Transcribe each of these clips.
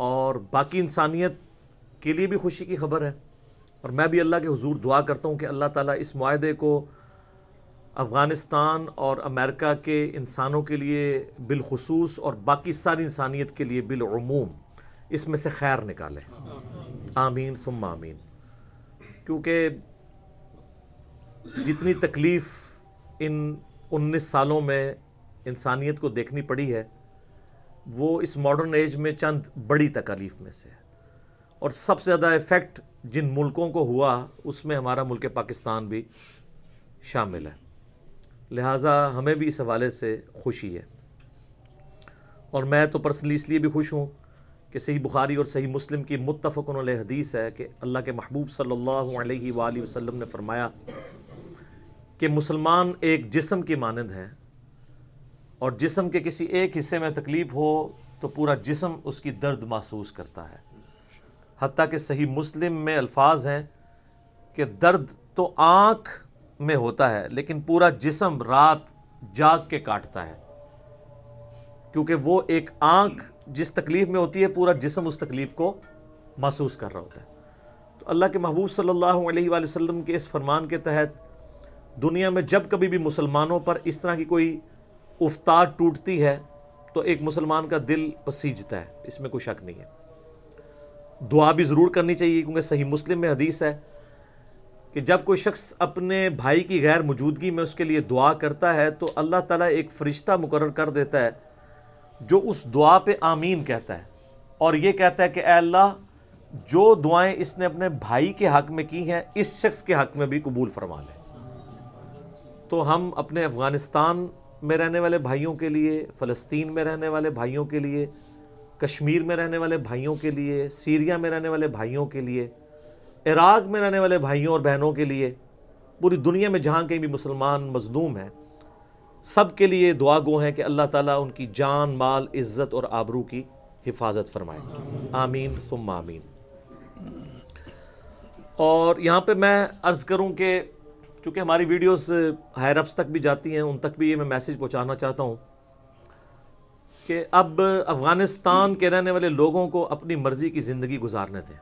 اور باقی انسانیت کے لیے بھی خوشی کی خبر ہے، اور میں بھی اللہ کے حضور دعا کرتا ہوں کہ اللہ تعالیٰ اس معاہدے کو افغانستان اور امریکہ کے انسانوں کے لیے بالخصوص اور باقی ساری انسانیت کے لیے بالعموم اس میں سے خیر نکالے، آمین ثم آمین۔ کیونکہ جتنی تکلیف ان 19 سالوں میں انسانیت کو دیکھنی پڑی ہے وہ اس ماڈرن ایج میں چند بڑی تکالیف میں سے ہے، اور سب سے زیادہ ایفیکٹ جن ملکوں کو ہوا اس میں ہمارا ملک پاکستان بھی شامل ہے، لہٰذا ہمیں بھی اس حوالے سے خوشی ہے۔ اور میں تو پرسنلی اس لیے بھی خوش ہوں کہ صحیح بخاری اور صحیح مسلم کی متفق علیہ حدیث ہے کہ اللہ کے محبوب صلی اللہ علیہ وآلہ وسلم نے فرمایا کہ مسلمان ایک جسم کی مانند ہے، اور جسم کے کسی ایک حصے میں تکلیف ہو تو پورا جسم اس کی درد محسوس کرتا ہے، حتیٰ کہ صحیح مسلم میں الفاظ ہیں کہ درد تو آنکھ میں ہوتا ہے لیکن پورا جسم رات جاگ کے کاٹتا ہے، کیونکہ وہ ایک آنکھ جس تکلیف میں ہوتی ہے پورا جسم اس تکلیف کو محسوس کر رہا ہوتا ہے۔ تو اللہ کے محبوب صلی اللہ علیہ وآلہ وسلم کے اس فرمان کے تحت دنیا میں جب کبھی بھی مسلمانوں پر اس طرح کی کوئی افتاد ٹوٹتی ہے تو ایک مسلمان کا دل پسیجتا ہے، اس میں کوئی شک نہیں ہے۔ دعا بھی ضرور کرنی چاہیے، کیونکہ صحیح مسلم میں حدیث ہے کہ جب کوئی شخص اپنے بھائی کی غیر موجودگی میں اس کے لیے دعا کرتا ہے تو اللہ تعالیٰ ایک فرشتہ مقرر کر دیتا ہے جو اس دعا پہ آمین کہتا ہے، اور یہ کہتا ہے کہ اے اللہ جو دعائیں اس نے اپنے بھائی کے حق میں کی ہیں اس شخص کے حق میں بھی قبول فرما لے۔ تو ہم اپنے افغانستان میں رہنے والے بھائیوں کے لیے، فلسطین میں رہنے والے بھائیوں کے لیے، کشمیر میں رہنے والے بھائیوں کے لیے، سیریا میں رہنے والے بھائیوں کے لیے، عراق میں رہنے والے بھائیوں اور بہنوں کے لیے، پوری دنیا میں جہاں کہیں بھی مسلمان مظلوم ہیں سب کے لیے دعا گو ہیں کہ اللہ تعالیٰ ان کی جان، مال، عزت اور آبرو کی حفاظت فرمائے، آمین ثم آمین۔ اور یہاں پہ میں عرض کروں کہ چونکہ ہماری ویڈیوز ہائر اپس تک بھی جاتی ہیں، ان تک بھی یہ میں میسیج پہنچانا چاہتا ہوں کہ اب افغانستان کے رہنے والے لوگوں کو اپنی مرضی کی زندگی گزارنے دیں۔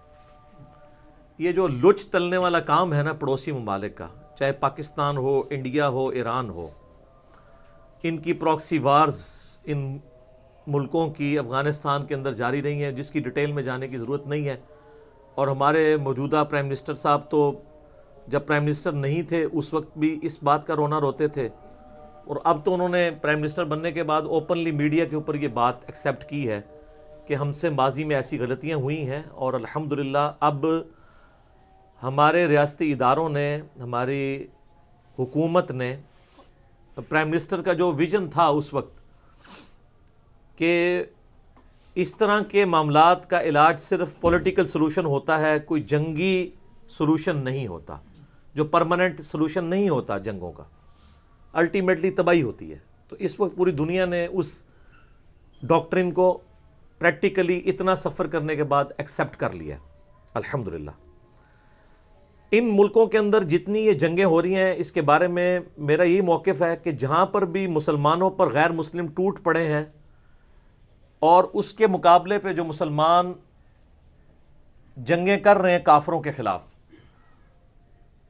یہ جو لچ تلنے والا کام ہے نا پڑوسی ممالک کا، چاہے پاکستان ہو، انڈیا ہو، ایران ہو، ان کی پراکسی وارز ان ملکوں کی افغانستان کے اندر جاری رہی ہیں، جس کی ڈیٹیل میں جانے کی ضرورت نہیں ہے۔ اور ہمارے موجودہ پرائم منسٹر صاحب تو جب پرائم منسٹر نہیں تھے اس وقت بھی اس بات کا رونا روتے تھے، اور اب تو انہوں نے پرائم منسٹر بننے کے بعد اوپنلی میڈیا کے اوپر یہ بات ایکسیپٹ کی ہے کہ ہم سے ماضی میں ایسی غلطیاں ہوئی ہیں، اور الحمدللہ اب ہمارے ریاستی اداروں نے، ہماری حکومت نے، پرائم منسٹر کا جو ویژن تھا اس وقت کہ اس طرح کے معاملات کا علاج صرف پولیٹیکل سلوشن ہوتا ہے، کوئی جنگی سلوشن نہیں ہوتا، جو پرماننٹ سلوشن نہیں ہوتا جنگوں کا، الٹیمیٹلی تباہی ہوتی ہے۔ تو اس وقت پوری دنیا نے اس ڈاکٹرن کو پریکٹیکلی اتنا سفر کرنے کے بعد ایکسیپٹ کر لیا الحمدللہ۔ ان ملکوں کے اندر جتنی یہ جنگیں ہو رہی ہیں اس کے بارے میں میرا یہی موقف ہے کہ جہاں پر بھی مسلمانوں پر غیر مسلم ٹوٹ پڑے ہیں اور اس کے مقابلے پہ جو مسلمان جنگیں کر رہے ہیں کافروں کے خلاف،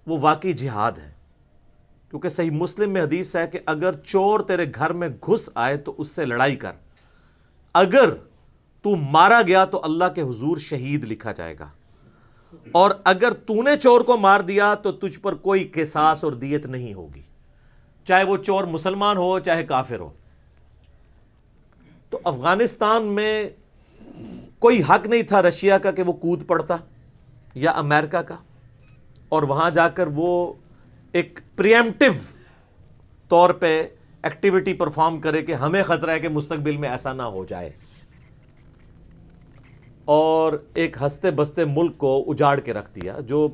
وہ واقعی جہاد ہے، کیونکہ صحیح مسلم میں حدیث ہے کہ اگر چور تیرے گھر میں گھس آئے تو اس سے لڑائی کر، اگر تو مارا گیا تو اللہ کے حضور شہید لکھا جائے گا، اور اگر تو نے چور کو مار دیا تو تجھ پر کوئی قصاص اور دیت نہیں ہوگی، چاہے وہ چور مسلمان ہو چاہے کافر ہو۔ تو افغانستان میں کوئی حق نہیں تھا رشیا کا کہ وہ کود پڑتا یا امریکہ کا، اور وہاں جا کر وہ ایک پریمپٹیو طور پہ ایکٹیویٹی پرفارم کرے کہ ہمیں خطرہ ہے کہ مستقبل میں ایسا نہ ہو جائے، اور ایک ہنستے بستے ملک کو اجاڑ کے رکھ دیا، جو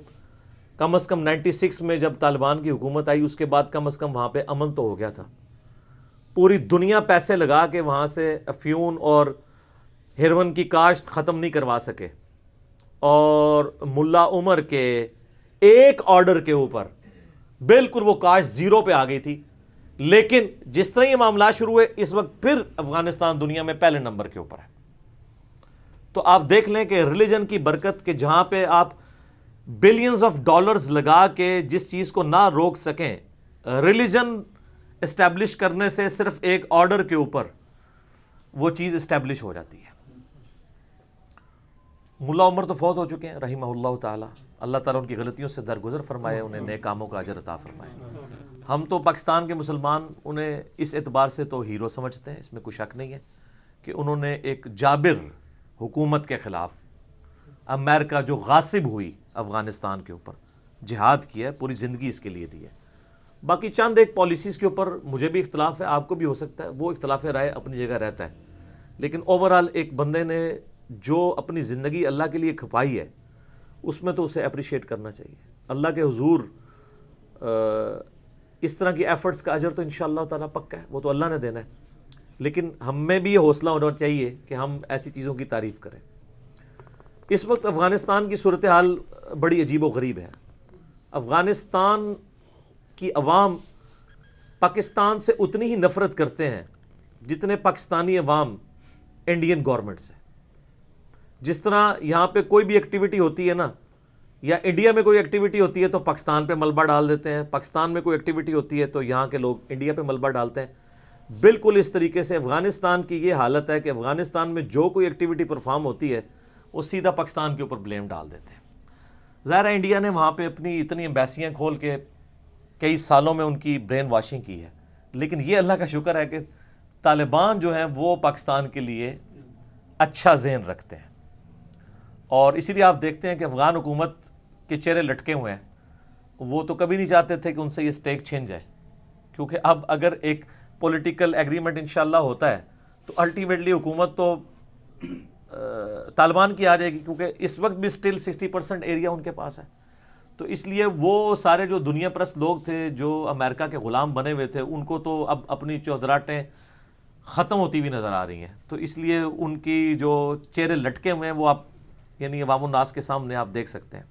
کم از کم 96 میں جب طالبان کی حکومت آئی اس کے بعد کم از کم وہاں پہ امن تو ہو گیا تھا۔ پوری دنیا پیسے لگا کے وہاں سے افیون اور ہیروئن کی کاشت ختم نہیں کروا سکے، اور ملا عمر کے ایک آرڈر کے اوپر بالکل وہ کاشت زیرو پہ آ گئی تھی۔ لیکن جس طرح یہ معاملات شروع ہوئے اس وقت پھر افغانستان دنیا میں پہلے نمبر کے اوپر ہے۔ تو آپ دیکھ لیں کہ ریلیجن کی برکت کہ جہاں پہ آپ بلینز آف ڈالرز لگا کے جس چیز کو نہ روک سکیں، ریلیجن اسٹیبلش کرنے سے صرف ایک آرڈر کے اوپر وہ چیز اسٹیبلش ہو جاتی ہے۔ ملا عمر تو فوت ہو چکے ہیں رحمہ اللہ تعالی، اللہ تعالیٰ ان کی غلطیوں سے درگزر فرمائے، انہیں نیک کاموں کا اجر عطا فرمائے۔ ہم تو پاکستان کے مسلمان انہیں اس اعتبار سے تو ہیرو سمجھتے ہیں، اس میں کوئی شک نہیں ہے کہ انہوں نے ایک جابر حکومت کے خلاف، امریکہ جو غاصب ہوئی افغانستان کے اوپر، جہاد کیا ہے، پوری زندگی اس کے لیے دی ہے۔ باقی چند ایک پالیسیز کے اوپر مجھے بھی اختلاف ہے، آپ کو بھی ہو سکتا ہے، وہ اختلاف رائے اپنی جگہ رہتا ہے، لیکن اوورآل ایک بندے نے جو اپنی زندگی اللہ کے لیے کھپائی ہے اس میں تو اسے اپریشیٹ کرنا چاہیے۔ اللہ کے حضور اس طرح کی ایفرٹس کا اجر تو انشاءاللہ تعالیٰ پکا ہے، وہ تو اللہ نے دینا ہے، لیکن ہم میں بھی یہ حوصلہ ہونا چاہیے کہ ہم ایسی چیزوں کی تعریف کریں۔ اس وقت افغانستان کی صورتحال بڑی عجیب و غریب ہے۔ افغانستان کی عوام پاکستان سے اتنی ہی نفرت کرتے ہیں جتنے پاکستانی عوام انڈین گورنمنٹ سے۔ جس طرح یہاں پہ کوئی بھی ایکٹیویٹی ہوتی ہے نا، یا انڈیا میں کوئی ایکٹیویٹی ہوتی ہے تو پاکستان پہ ملبہ ڈال دیتے ہیں، پاکستان میں کوئی ایکٹیویٹی ہوتی ہے تو یہاں کے لوگ انڈیا پہ ملبہ ڈالتے ہیں، بالکل اس طریقے سے افغانستان کی یہ حالت ہے کہ افغانستان میں جو کوئی ایکٹیویٹی پرفارم ہوتی ہے وہ سیدھا پاکستان کے اوپر بلیم ڈال دیتے ہیں۔ ظاہر ہے انڈیا نے وہاں پہ اپنی اتنی ایمبیسیاں کھول کے کئی سالوں میں ان کی برین واشنگ کی ہے، لیکن یہ اللہ کا شکر ہے کہ طالبان جو ہیں وہ پاکستان کے لیے اچھا ذہن رکھتے ہیں، اور اسی لیے آپ دیکھتے ہیں کہ افغان حکومت کے چہرے لٹکے ہوئے ہیں۔ وہ تو کبھی نہیں چاہتے تھے کہ ان سے یہ سٹیک چھن جائے، کیونکہ اب اگر ایک پولیٹیکل ایگریمنٹ انشاءاللہ ہوتا ہے تو الٹیمیٹلی حکومت تو طالبان کی آ جائے گی، کیونکہ اس وقت بھی سٹل 60% ایریا ان کے پاس ہے۔ تو اس لیے وہ سارے جو دنیا پرست لوگ تھے جو امریکہ کے غلام بنے ہوئے تھے، ان کو تو اب اپنی چودراہٹیں ختم ہوتی ہوئی نظر آ رہی ہیں، تو اس لیے ان کی جو چہرے لٹکے ہوئے ہیں وہ آپ یعنی عوام الناس کے سامنے آپ دیکھ سکتے ہیں۔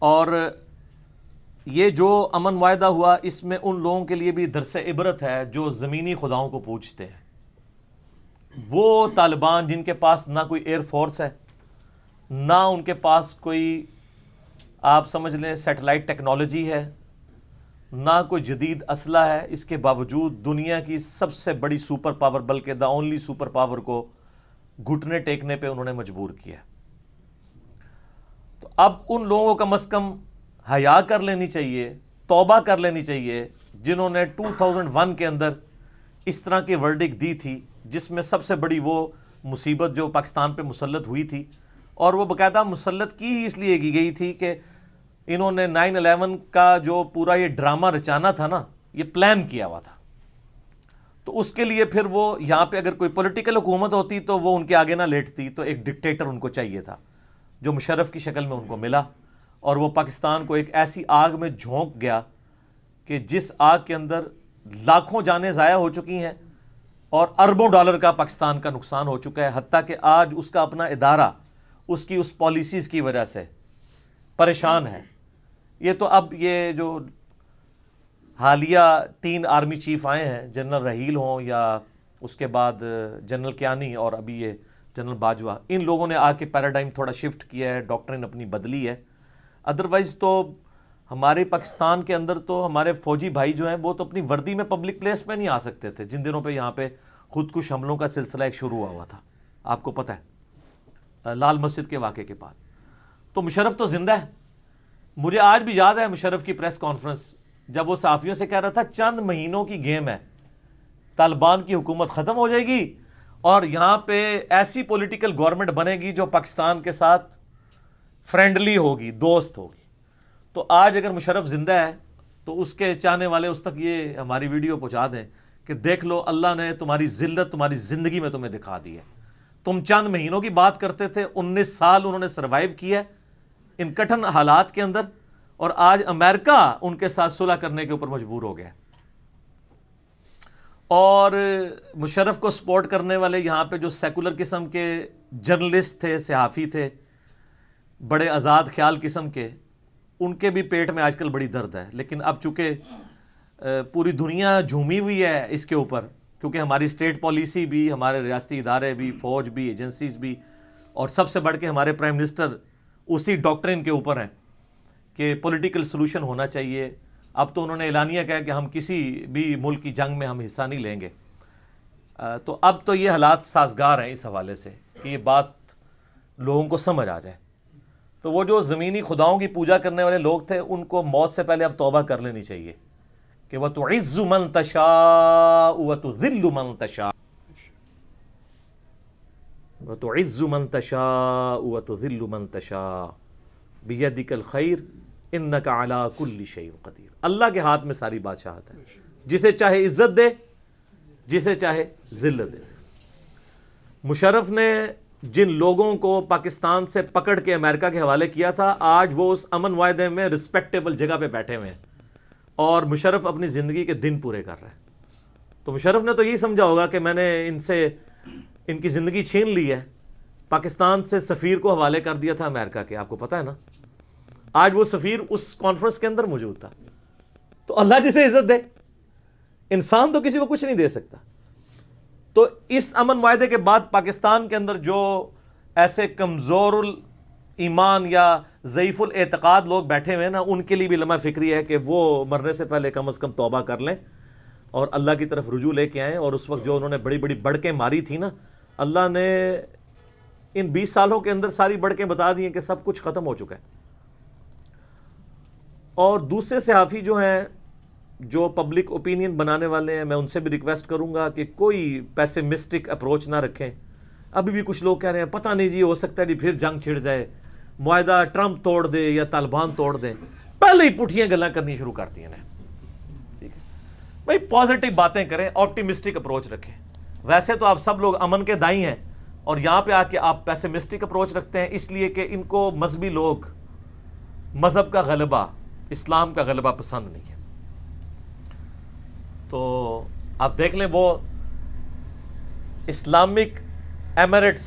اور یہ جو امن معاہدہ ہوا، اس میں ان لوگوں کے لیے بھی درس عبرت ہے جو زمینی خداؤں کو پوجتے ہیں۔ وہ طالبان جن کے پاس نہ کوئی ایئر فورس ہے، نہ ان کے پاس کوئی آپ سمجھ لیں سیٹلائٹ ٹیکنالوجی ہے، نہ کوئی جدید اسلحہ ہے، اس کے باوجود دنیا کی سب سے بڑی سپر پاور، بلکہ دا اونلی سپر پاور کو گھٹنے ٹیکنے پہ انہوں نے مجبور کیا۔ تو اب ان لوگوں کو کم از کم حیا کر لینی چاہیے، توبہ کر لینی چاہیے، جنہوں نے 2001 کے اندر اس طرح کی ورڈک دی تھی، جس میں سب سے بڑی وہ مصیبت جو پاکستان پہ مسلط ہوئی تھی، اور وہ باقاعدہ مسلط کی ہی اس لیے کی گئی تھی کہ انہوں نے 9/11 کا جو پورا یہ ڈرامہ رچانا تھا نا، یہ پلان کیا ہوا تھا۔ تو اس کے لیے پھر وہ یہاں پہ اگر کوئی پولیٹیکل حکومت ہوتی تو وہ ان کے آگے نہ لیٹتی، تو ایک ڈکٹیٹر ان کو چاہیے تھا، جو مشرف کی شکل میں ان کو ملا، اور وہ پاکستان کو ایک ایسی آگ میں جھونک گیا کہ جس آگ کے اندر لاکھوں جانیں ضائع ہو چکی ہیں اور اربوں ڈالر کا پاکستان کا نقصان ہو چکا ہے، حتیٰ کہ آج اس کا اپنا ادارہ اس کی اس پالیسیز کی وجہ سے پریشان ہے۔ یہ تو اب یہ جو حالیہ 3 آرمی چیف آئے ہیں، جنرل رحیل ہوں یا اس کے بعد جنرل کیانی اور ابھی یہ جنرل باجوہ، ان لوگوں نے آ کے پیراڈائم تھوڑا شفٹ کیا ہے، ڈاکٹرن اپنی بدلی ہے۔ ادروائز تو ہمارے پاکستان کے اندر تو ہمارے فوجی بھائی جو ہیں وہ تو اپنی وردی میں پبلک پلیس پہ نہیں آ سکتے تھے، جن دنوں پہ یہاں پہ خودکش حملوں کا سلسلہ ایک شروع ہوا تھا، آپ کو پتہ ہے، لال مسجد کے واقعے کے بعد۔ تو مشرف تو زندہ ہے۔ مجھے آج بھی یاد ہے مشرف کی پریس کانفرنس، جب وہ صحافیوں سے کہہ رہا تھا چند مہینوں کی گیم ہے، طالبان کی حکومت ختم ہو جائے گی اور یہاں پہ ایسی پولیٹیکل گورنمنٹ بنے گی جو پاکستان کے ساتھ فرینڈلی ہوگی، دوست ہوگی۔ تو آج اگر مشرف زندہ ہے تو اس کے چاہنے والے اس تک یہ ہماری ویڈیو پہنچا دیں کہ دیکھ لو اللہ نے تمہاری ذلت تمہاری زندگی میں تمہیں دکھا دی ہے۔ تم چند مہینوں کی بات کرتے تھے، 19 سال انہوں نے سروائیو کیا ان کٹھن حالات کے اندر، اور آج امریکہ ان کے ساتھ صلح کرنے کے اوپر مجبور ہو گیا۔ اور مشرف کو سپورٹ کرنے والے یہاں پہ جو سیکولر قسم کے جرنلسٹ تھے، صحافی تھے، بڑے آزاد خیال قسم کے، ان کے بھی پیٹ میں آج کل بڑی درد ہے۔ لیکن اب چونکہ پوری دنیا جھومی ہوئی ہے اس کے اوپر کیونکہ ہماری اسٹیٹ پالیسی بھی، ہمارے ریاستی ادارے بھی، فوج بھی، ایجنسیز بھی، اور سب سے بڑھ کے ہمارے پرائم منسٹر اسی ڈاکٹرن کے اوپر ہیں کہ پولیٹیکل سلوشن ہونا چاہیے. اب تو انہوں نے اعلانیہ کہا کہ ہم کسی بھی ملک کی جنگ میں ہم حصہ نہیں لیں گے. تو اب تو یہ حالات سازگار ہیں اس حوالے سے کہ یہ بات لوگوں کو سمجھ آ جائے. تو وہ جو زمینی خداؤں کی پوجا کرنے والے لوگ تھے ان کو موت سے پہلے اب توبہ کر لینی چاہیے کہ وَتُعِزُّ مَن تَشَاءُ وَتُذِلُّ مَن تَشَاءُ وَتُعِزُّ مَن تَشَاءُ وَتُذِلُّ مَن تَشَاءُ بِيَدِكَ الْخَيْرُ إِنَّكَ عَلَىٰ كُلِّ شَيْءٍ قَدِيرٌ. اللہ کے ہاتھ میں ساری بادشاہت ہے، جسے چاہے عزت دے، جسے چاہے ذلت دے. مشرف نے جن لوگوں کو پاکستان سے پکڑ کے امریکہ کے حوالے کیا تھا، آج وہ اس امن معاہدے میں رسپیکٹیبل جگہ پہ بیٹھے ہوئے ہیں اور مشرف اپنی زندگی کے دن پورے کر رہے ہیں. تو مشرف نے تو یہی سمجھا ہوگا کہ میں نے ان سے ان کی زندگی چھین لی ہے. پاکستان سے سفیر کو حوالے کر دیا تھا امریکہ کے، آپ کو پتہ ہے نا. آج وہ سفیر اس کانفرنس کے اندر موجود تھا. تو اللہ جسے عزت دے، انسان تو کسی کو کچھ نہیں دے سکتا. تو اس امن معاہدے کے بعد پاکستان کے اندر جو ایسے کمزور ایمان یا ضعیف الاعتقاد لوگ بیٹھے ہوئے ہیں نا، ان کے لیے بھی لمحہ فکری ہے کہ وہ مرنے سے پہلے کم از کم توبہ کر لیں اور اللہ کی طرف رجوع لے کے آئیں. اور اس وقت جو انہوں نے بڑی بڑی بڑکیں ماری تھی نا، اللہ نے ان 20 سالوں کے اندر ساری بڑکیں بتا دی ہیں کہ سب کچھ ختم ہو چکا ہے. اور دوسرے صحافی جو ہیں، جو پبلک اوپینین بنانے والے ہیں، میں ان سے بھی ریکویسٹ کروں گا کہ کوئی پیسمسٹک اپروچ نہ رکھیں. ابھی بھی کچھ لوگ کہہ رہے ہیں پتہ نہیں جی، ہو سکتا ہے جی پھر جنگ چھڑ جائے، معاہدہ ٹرمپ توڑ دے یا طالبان توڑ دیں. پہلے ہی پٹھیاں گلاں کرنی شروع کرتی ہیں. ٹھیک ہے بھائی، پازیٹیو باتیں کریں، آپٹیمسٹک اپروچ رکھیں. ویسے تو آپ سب لوگ امن کے دائی ہیں، اور یہاں پہ آ کے آپ پیسمسٹک اپروچ رکھتے ہیں اس لیے کہ ان کو مذہبی لوگ، مذہب کا غلبہ، اسلام کا غلبہ پسند نہیں ہے. تو آپ دیکھ لیں، وہ اسلامک ایمریٹس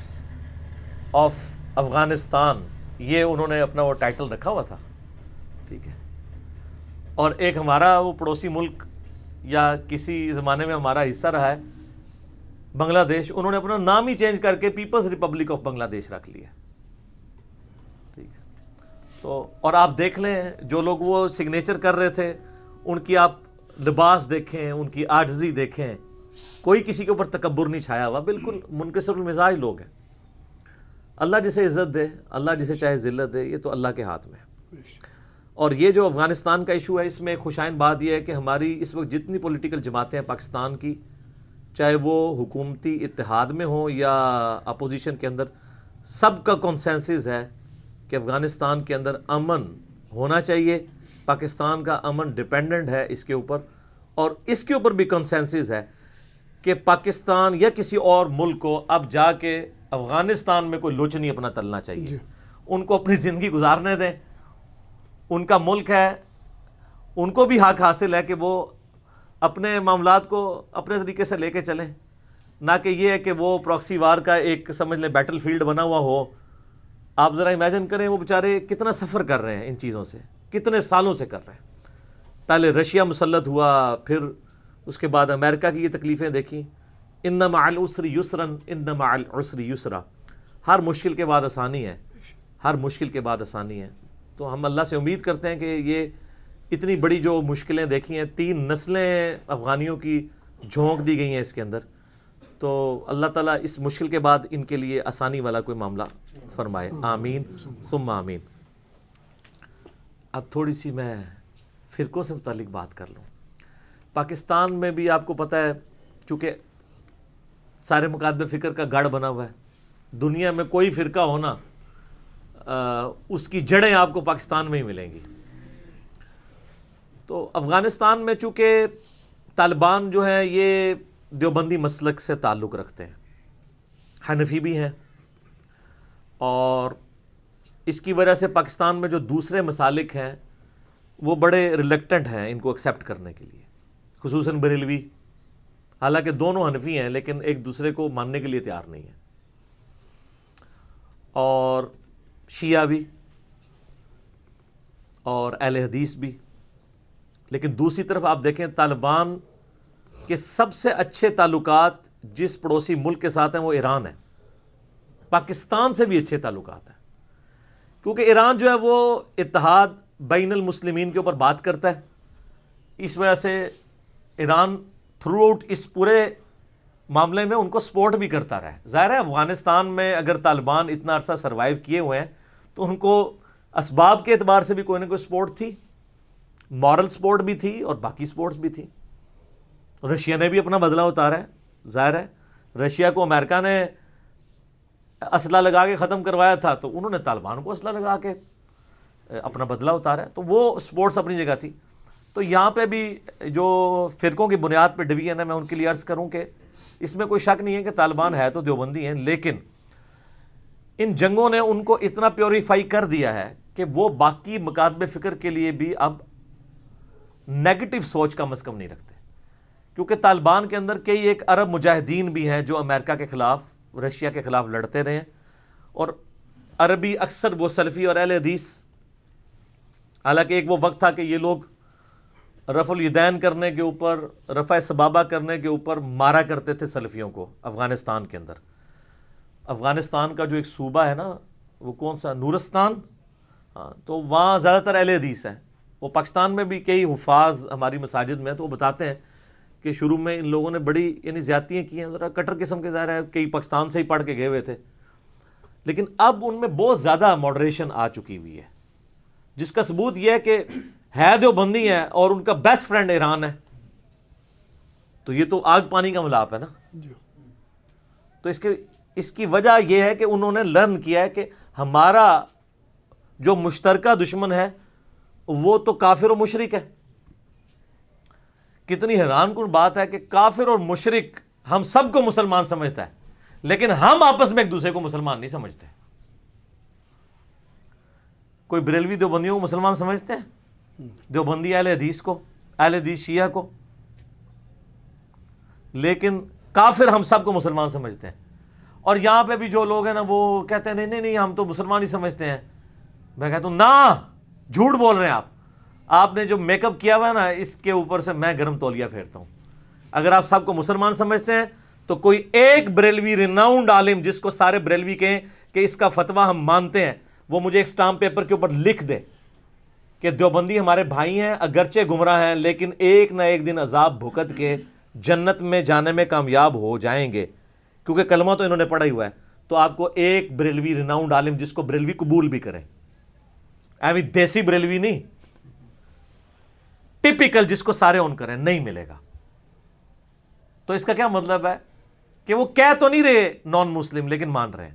آف افغانستان، یہ انہوں نے اپنا وہ ٹائٹل رکھا ہوا تھا. ٹھیک ہے. اور ایک ہمارا وہ پڑوسی ملک یا کسی زمانے میں ہمارا حصہ رہا ہے بنگلہ دیش، انہوں نے اپنا نام ہی چینج کر کے پیپلز ریپبلک آف بنگلہ دیش رکھ لیا. ٹھیک ہے. تو اور آپ دیکھ لیں، جو لوگ وہ سگنیچر کر رہے تھے، ان کی آپ لباس دیکھیں، ان کی عاجزی دیکھیں، کوئی کسی کے اوپر تکبر نہیں چھایا ہوا، بالکل منکسر المزاج لوگ ہیں. اللہ جسے عزت دے، اللہ جسے چاہے ذلت دے، یہ تو اللہ کے ہاتھ میں ہے. اور یہ جو افغانستان کا ایشو ہے، اس میں خوشائن بات یہ ہے کہ ہماری اس وقت جتنی پولیٹیکل جماعتیں ہیں پاکستان کی، چاہے وہ حکومتی اتحاد میں ہوں یا اپوزیشن کے اندر، سب کا کنسنسس ہے کہ افغانستان کے اندر امن ہونا چاہیے. پاکستان کا امن ڈیپینڈنٹ ہے اس کے اوپر، اور اس کے اوپر بھی کنسنسس ہے کہ پاکستان یا کسی اور ملک کو اب جا کے افغانستان میں کوئی لوچ نہیں اپنا تلنا چاہیے. ان کو اپنی زندگی گزارنے دیں، ان کا ملک ہے، ان کو بھی حق حاصل ہے کہ وہ اپنے معاملات کو اپنے طریقے سے لے کے چلیں، نہ کہ یہ ہے کہ وہ پراکسی وار کا ایک سمجھ لیں بیٹل فیلڈ بنا ہوا ہو. آپ ذرا امیجن کریں، وہ بیچارے کتنا سفر کر رہے ہیں ان چیزوں سے، کتنے سالوں سے کر رہے ہیں. پہلے رشیا مسلط ہوا، پھر اس کے بعد امریکہ کی یہ تکلیفیں دیکھیں. ان مع العسر یسرا ان مع العسر یسرا. ہر مشکل کے بعد آسانی ہے، ہر مشکل کے بعد آسانی ہے. تو ہم اللہ سے امید کرتے ہیں کہ یہ اتنی بڑی جو مشکلیں دیکھی ہیں، 3 نسلیں افغانیوں کی جھونک دی گئی ہیں اس کے اندر، تو اللہ تعالیٰ اس مشکل کے بعد ان کے لیے آسانی والا کوئی معاملہ فرمائے. آمین ثم آمین. اب تھوڑی سی میں فرقوں سے متعلق بات کر لوں. پاکستان میں بھی آپ کو پتہ ہے، چونکہ سارے مکاتب فکر کا گڑھ بنا ہوا ہے، دنیا میں کوئی فرقہ ہونا اس کی جڑیں آپ کو پاکستان میں ہی ملیں گی. تو افغانستان میں چونکہ طالبان جو ہیں یہ دیوبندی مسلک سے تعلق رکھتے ہیں، حنفی بھی ہیں، اور اس کی وجہ سے پاکستان میں جو دوسرے مسالک ہیں وہ بڑے ریلیکٹنٹ ہیں ان کو ایکسیپٹ کرنے کے لیے، خصوصاً بریلوی. حالانکہ دونوں حنفی ہیں لیکن ایک دوسرے کو ماننے کے لیے تیار نہیں ہیں، اور شیعہ بھی اور اہل حدیث بھی. لیکن دوسری طرف آپ دیکھیں، طالبان کہ سب سے اچھے تعلقات جس پڑوسی ملک کے ساتھ ہیں وہ ایران ہے. پاکستان سے بھی اچھے تعلقات ہیں، کیونکہ ایران جو ہے وہ اتحاد بین المسلمین کے اوپر بات کرتا ہے. اس وجہ سے ایران تھرو آؤٹ اس پورے معاملے میں ان کو سپورٹ بھی کرتا رہا ہے. ظاہر ہے افغانستان میں اگر طالبان اتنا عرصہ سروائیو کیے ہوئے ہیں تو ان کو اسباب کے اعتبار سے بھی کوئی نہ کوئی سپورٹ تھی، مورل سپورٹ بھی تھی اور باقی سپورٹس بھی تھی. رشیا نے بھی اپنا بدلہ اتارا ہے. ظاہر ہے رشیا کو امریکہ نے اسلحہ لگا کے ختم کروایا تھا تو انہوں نے طالبان کو اسلحہ لگا کے اپنا بدلہ اتارا ہے. تو وہ سپورٹس اپنی جگہ تھی. تو یہاں پہ بھی جو فرقوں کی بنیاد پہ ڈویژن ہے، میں ان کے لیے عرض کروں کہ اس میں کوئی شک نہیں ہے کہ طالبان ہے تو دیوبندی ہیں، لیکن ان جنگوں نے ان کو اتنا پیوریفائی کر دیا ہے کہ وہ باقی مکاتب فکر کے لیے بھی اب نیگیٹو سوچ کم از کم نہیں رکھتے. کیونکہ طالبان کے اندر کئی ایک عرب مجاہدین بھی ہیں جو امریکہ کے خلاف، رشیا کے خلاف لڑتے رہے ہیں، اور عربی اکثر وہ سلفی اور اہل حدیث، حالانکہ ایک وہ وقت تھا کہ یہ لوگ رفع الیدین کرنے کے اوپر، رفع سبابہ کرنے کے اوپر مارا کرتے تھے سلفیوں کو افغانستان کے اندر. افغانستان کا جو ایک صوبہ ہے نا، وہ کون سا، نورستان، ہاں، تو وہاں زیادہ تر اہل حدیث ہیں. وہ پاکستان میں بھی کئی حفاظ ہماری مساجد میں تو وہ بتاتے ہیں کہ شروع میں ان لوگوں نے بڑی زیادتیاں کی ہیں، ذرا کٹر قسم کے، ظاہر ہے کئی پاکستان سے ہی پڑھ کے گئے ہوئے تھے، لیکن اب ان میں بہت زیادہ ماڈریشن آ چکی ہوئی ہے، جس کا ثبوت یہ ہے کہ ہے دیوبندی ہیں اور ان کا بیسٹ فرینڈ ایران ہے. تو یہ تو آگ پانی کا ملاپ ہے نا. تو اس کی وجہ یہ ہے کہ انہوں نے لرن کیا ہے کہ ہمارا جو مشترکہ دشمن ہے وہ تو کافر و مشرک ہے. کتنی حیران کن بات ہے کہ کافر اور مشرک ہم سب کو مسلمان سمجھتا ہے، لیکن ہم آپس میں ایک دوسرے کو مسلمان نہیں سمجھتے. کوئی بریلوی دیوبندیوں کو مسلمان سمجھتے ہیں؟ دیوبندی اہل حدیث کو، اہل حدیث شیعہ کو، لیکن کافر ہم سب کو مسلمان سمجھتے ہیں. اور یہاں پہ بھی جو لوگ ہیں نا وہ کہتے ہیں نہیں نہیں ہم تو مسلمان ہی سمجھتے ہیں. میں کہتا ہوں نا، جھوٹ بول رہے ہیں آپ نے جو میک اپ کیا ہوا ہے نا اس کے اوپر سے میں گرم تولیہ پھیرتا ہوں. اگر آپ سب کو مسلمان سمجھتے ہیں تو کوئی ایک بریلوی ریناؤنڈ عالم جس کو سارے بریلوی کہیں کہ اس کا فتویٰ ہم مانتے ہیں، وہ مجھے ایک سٹامپ پیپر کے اوپر لکھ دے کہ دیوبندی ہمارے بھائی ہیں، اگرچہ گمراہ ہیں لیکن ایک نہ ایک دن عذاب بھگت کے جنت میں جانے میں کامیاب ہو جائیں گے، کیونکہ کلمہ تو انہوں نے پڑھا ہی ہوا ہے. تو آپ کو ایک بریلوی ریناؤنڈ عالم جس کو بریلوی قبول بھی کریں، ایویں دیسی بریلوی نہیں، ٹپیکل جس کو سارے اون کریں، نہیں ملے گا. تو اس کا کیا مطلب ہے کہ وہ کہہ تو نہیں رہے نان مسلم لیکن مان رہے ہیں.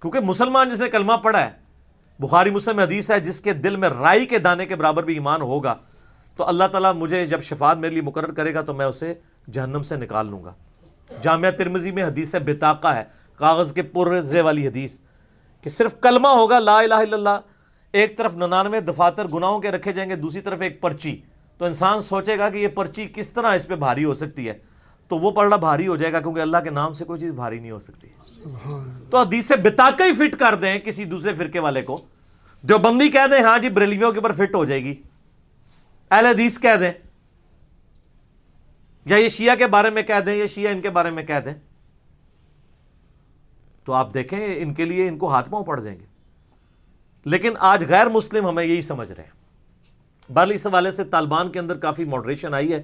کیونکہ مسلمان جس نے کلمہ پڑھا ہے، بخاری مسلم حدیث ہے، جس کے دل میں رائی کے دانے کے برابر بھی ایمان ہوگا تو اللہ تعالیٰ مجھے جب شفاعت میرے لیے مقرر کرے گا تو میں اسے جہنم سے نکال لوں گا. جامعہ ترمذی میں حدیث بطاقہ ہے، کاغذ کے پرزے والی حدیث، کہ صرف کلمہ ہوگا لا الہ الا اللہ، ایک طرف 99 دفاتر گناہوں کے رکھے جائیں گے، دوسری طرف ایک پرچی. تو انسان سوچے گا کہ یہ پرچی کس طرح اس پہ بھاری ہو سکتی ہے، تو وہ پڑھنا بھاری ہو جائے گا، کیونکہ اللہ کے نام سے کوئی چیز بھاری نہیں ہو سکتی. تو حدیث بطاقہ ہی فٹ کر دیں کسی دوسرے فرقے والے کو، دیوبندی کہہ دیں ہاں جی بریلویوں کے اوپر فٹ ہو جائے گی، اہل حدیث کہہ دیں، یا یہ شیعہ کے بارے میں کہہ دیں، یا شیعہ ان کے بارے میں کہہ دیں، تو آپ دیکھیں ان کے لیے ان کو ہاتھ پاؤں پڑ جائیں گے. لیکن آج غیر مسلم ہمیں یہی سمجھ رہے ہیں. بہرحال اس حوالے سے طالبان کے اندر کافی ماڈریشن آئی ہے.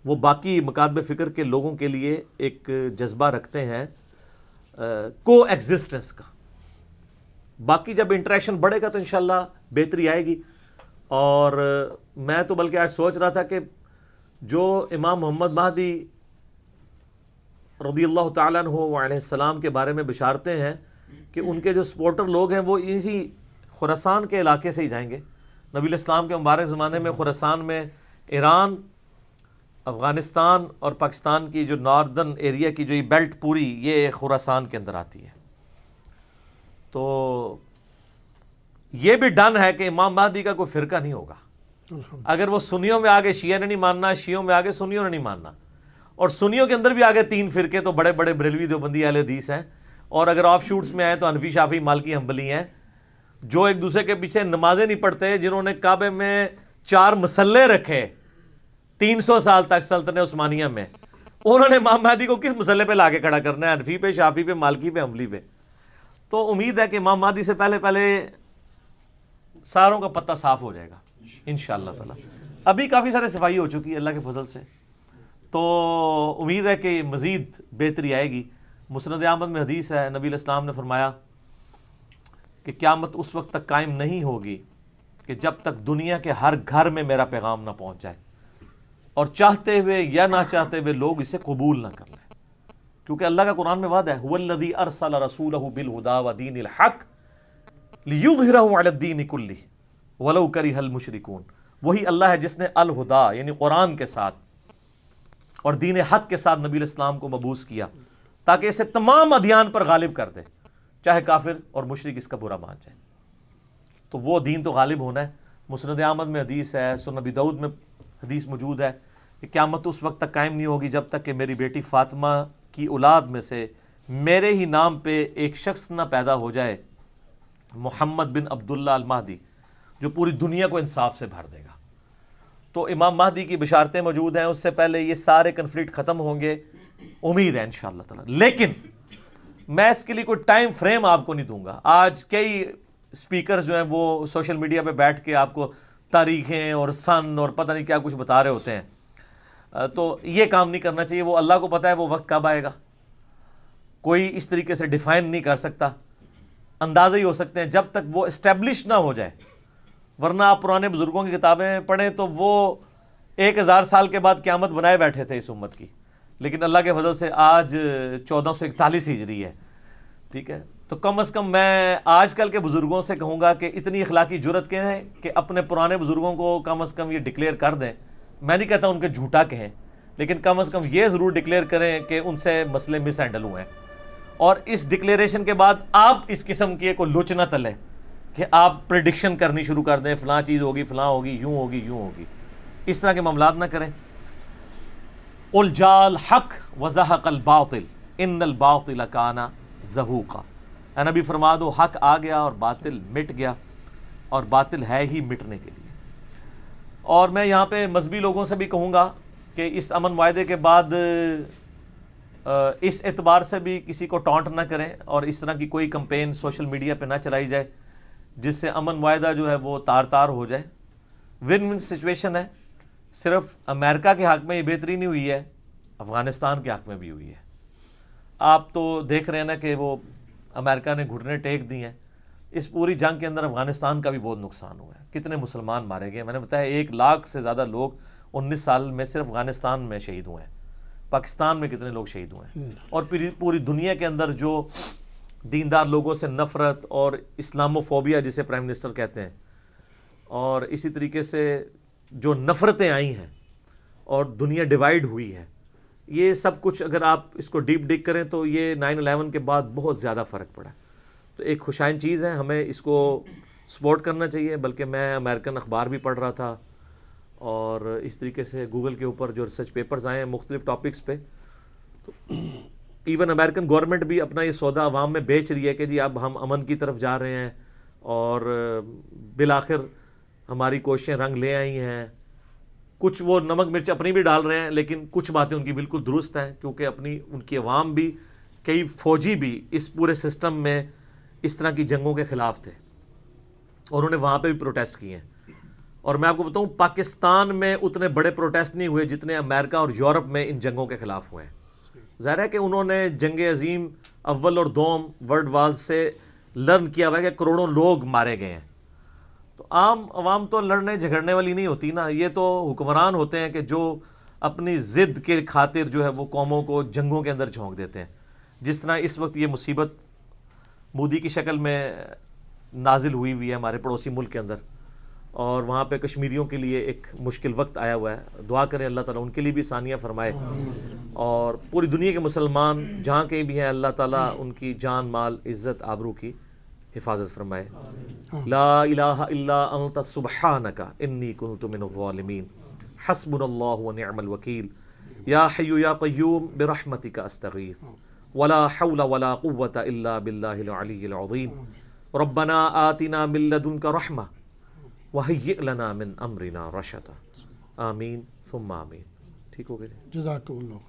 وہ باقی مکاتب فکر کے لوگوں کے لیے ایک جذبہ رکھتے ہیں کو ایگزسٹنس کا. باقی جب انٹریکشن بڑھے گا تو انشاءاللہ بہتری آئے گی. اور میں تو بلکہ آج سوچ رہا تھا کہ جو امام محمد مہدی رضی اللہ تعالیٰ عنہ علیہ السلام کے بارے میں بشارتیں ہیں کہ ان کے جو سپورٹر لوگ ہیں وہ اسی خراسان کے علاقے سے ہی جائیں گے. نبی الاسلام کے مبارک زمانے میں خراسان میں ایران، افغانستان اور پاکستان کی جو ناردرن ایریا کی جو یہ بیلٹ پوری یہ خراسان کے اندر آتی ہے. تو یہ بھی ڈن ہے کہ امام مہدی کا کوئی فرقہ نہیں ہوگا. اگر وہ سنیوں میں آگے شیعہ نے نہیں ماننا، شیعوں میں آگے سنیوں نے نہیں ماننا، اور سنیوں کے اندر بھی آگے 3 فرقے تو بڑے بڑے بریلوی دیوبندی اہل حدیث ہیں، اور اگر آف شوٹس میں آئے تو حنفی شافعی مالکی حنبلی ہیں، جو ایک دوسرے کے پیچھے نمازیں نہیں پڑھتے، جنہوں نے کعبے میں 4 مسلے رکھے 300 سال تک سلطنت عثمانیہ میں، انہوں نے امام مہدی کو کس مسئلے پہ لا کے کھڑا کرنا ہے؟ حنفی پہ، شافعی پہ، مالکی پہ، حنبلی پہ؟ تو امید ہے کہ امام مہدی سے پہلے ساروں کا پتہ صاف ہو جائے گا انشاءاللہ تعالی۔ ابھی کافی سارے صفائی ہو چکی ہے اللہ کے فضل سے، تو امید ہے کہ مزید بہتری آئے گی۔ مسند احمد میں حدیث ہے، نبی علیہ السلام نے فرمایا کہ قیامت اس وقت تک قائم نہیں ہوگی کہ جب تک دنیا کے ہر گھر میں میرا پیغام نہ پہنچ جائے، اور چاہتے ہوئے یا نہ چاہتے ہوئے لوگ اسے قبول نہ کر لیں، کیونکہ اللہ کا قرآن میں وعدہ ہے هو الذی ارسل رسولہ بالہدی ودین الحق لیظہرہ علی الدین کلہ ولو کرہ المشرکون۔ وہی اللہ ہے جس نے الہدی یعنی قرآن کے ساتھ اور دین حق کے ساتھ نبی علیہ السلام کو مبعوث کیا تاکہ اسے تمام ادیان پر غالب کر دے، چاہے کافر اور مشرک اس کا برا مان جائے۔ تو وہ دین تو غالب ہونا ہے۔ مسند احمد میں حدیث ہے، سنن ابی داؤد میں حدیث موجود ہے کہ قیامت اس وقت تک قائم نہیں ہوگی جب تک کہ میری بیٹی فاطمہ کی اولاد میں سے میرے ہی نام پہ ایک شخص نہ پیدا ہو جائے، محمد بن عبداللہ المہدی، جو پوری دنیا کو انصاف سے بھر دے گا۔ تو امام مہدی کی بشارتیں موجود ہیں، اس سے پہلے یہ سارے کنفلکٹ ختم ہوں گے، امید ہے انشاءاللہ تعالی۔ لیکن میں اس کے لیے کوئی ٹائم فریم آپ کو نہیں دوں گا۔ آج کئی سپیکر جو ہیں وہ سوشل میڈیا پہ بیٹھ کے آپ کو تاریخیں اور سن اور پتہ نہیں کیا کچھ بتا رہے ہوتے ہیں، تو یہ کام نہیں کرنا چاہیے۔ وہ اللہ کو پتہ ہے وہ وقت کب آئے گا، کوئی اس طریقے سے ڈیفائن نہیں کر سکتا، اندازے ہی ہو سکتے ہیں جب تک وہ اسٹیبلش نہ ہو جائے۔ ورنہ آپ پرانے بزرگوں کی کتابیں پڑھیں تو وہ 1000 سال کے بعد قیامت بنائے بیٹھے تھے اس امت کی، لیکن اللہ کے فضل سے آج 1441 ہجری ہے، ٹھیک ہے؟ تو کم از کم میں آج کل کے بزرگوں سے کہوں گا کہ اتنی اخلاقی جرت کریں کہ اپنے پرانے بزرگوں کو کم از کم یہ ڈکلیئر کر دیں۔ میں نہیں کہتا ان کے جھوٹا کہیں، لیکن کم از کم یہ ضرور ڈکلیئر کریں کہ ان سے مسئلے مس ہینڈل ہوئے ہیں، اور اس ڈکلیریشن کے بعد آپ اس قسم کی کوئی لوچ نہ تلیں کہ آپ پریڈکشن کرنی شروع کر دیں، فلاں چیز ہوگی، فلاں ہوگی، یوں ہوگی، یوں ہوگی۔ اس طرح کے معاملات نہ کریں۔ قل جاء الحق وزہق الباطل ان الباطل کان زہوقا۔ اے نبی فرما دو حق آ گیا اور باطل مٹ گیا، اور باطل ہے ہی مٹنے کے لیے۔ اور میں یہاں پہ مذہبی لوگوں سے بھی کہوں گا کہ اس امن معاہدے کے بعد اس اعتبار سے بھی کسی کو ٹانٹ نہ کریں اور اس طرح کی کوئی کمپین سوشل میڈیا پہ نہ چلائی جائے جس سے امن معاہدہ جو ہے وہ تار تار ہو جائے۔ ون ون سچویشن ہے، صرف امریکہ کے حق میں یہ بہتری نہیں ہوئی ہے، افغانستان کے حق میں بھی ہوئی ہے۔ آپ تو دیکھ رہے ہیں نا کہ وہ امریکہ نے گھٹنے ٹیک دی ہیں۔ اس پوری جنگ کے اندر افغانستان کا بھی بہت نقصان ہوا ہے، کتنے مسلمان مارے گئے، میں نے بتایا 1 لاکھ سے زیادہ لوگ 19 سال میں صرف افغانستان میں شہید ہوئے ہیں۔ پاکستان میں کتنے لوگ شہید ہوئے ہیں، اور پوری دنیا کے اندر جو دیندار لوگوں سے نفرت اور اسلاموفوبیا جسے پرائم منسٹر کہتے ہیں، اور اسی طریقے سے جو نفرتیں آئی ہیں اور دنیا ڈیوائیڈ ہوئی ہے، یہ سب کچھ اگر آپ اس کو ڈیپ ڈگ کریں تو یہ 9/11 کے بعد بہت زیادہ فرق پڑا۔ تو ایک خوشائن چیز ہے، ہمیں اس کو سپورٹ کرنا چاہیے۔ بلکہ میں امریکن اخبار بھی پڑھ رہا تھا، اور اس طریقے سے گوگل کے اوپر جو ریسرچ پیپرز آئے ہیں مختلف ٹاپکس پہ، تو ایون امریکن گورنمنٹ بھی اپنا یہ سودا عوام میں بیچ رہی ہے کہ جی اب ہم امن کی طرف جا رہے ہیں، اور بالآخر ہماری کوششیں رنگ لے آئی ہیں۔ کچھ وہ نمک مرچ اپنی بھی ڈال رہے ہیں، لیکن کچھ باتیں ان کی بالکل درست ہیں، کیونکہ ان کی عوام بھی، کئی فوجی بھی اس پورے سسٹم میں اس طرح کی جنگوں کے خلاف تھے، اور انہوں نے وہاں پہ بھی پروٹیسٹ کیے ہیں۔ اور میں آپ کو بتاؤں پاکستان میں اتنے بڑے پروٹیسٹ نہیں ہوئے جتنے امریکہ اور یورپ میں ان جنگوں کے خلاف ہوئے ہیں۔ ظاہر ہے کہ انہوں نے جنگ عظیم اول اور دوم ورلڈ وارز سے لرن کیا ہوا ہے کہ کروڑوں لوگ مارے گئے ہیں۔ تو عام عوام تو لڑنے جھگڑنے والی نہیں ہوتی نا، یہ تو حکمران ہوتے ہیں کہ جو اپنی ضد کے خاطر جو ہے وہ قوموں کو جنگوں کے اندر جھونک دیتے ہیں۔ جس طرح اس وقت یہ مصیبت مودی کی شکل میں نازل ہوئی ہے ہمارے پڑوسی ملک کے اندر، اور وہاں پہ کشمیریوں کے لیے ایک مشکل وقت آیا ہوا ہے۔ دعا کریں اللہ تعالیٰ ان کے لیے بھی آسانیاں فرمائے، اور پوری دنیا کے مسلمان جہاں کہیں بھی ہیں اللہ تعالیٰ ان کی جان مال عزت آبرو کی حفاظت فرمائے۔ لا الہ الا انت سبحانک انی کنت من الظالمین حسبنا اللہ ونعم الوکیل یا حی یا قیوم برحمتک استغیث ولا حول ولا قوة الا باللہ العلی العظیم ربنا آتنا من لدنک رحمہ وَهَيِّئْ لَنَا مِنْ أَمْرِنَا رَشَدًا۔ آمین ثم آمین۔ ٹھیک ہو گئے؟ جزاکم اللہ۔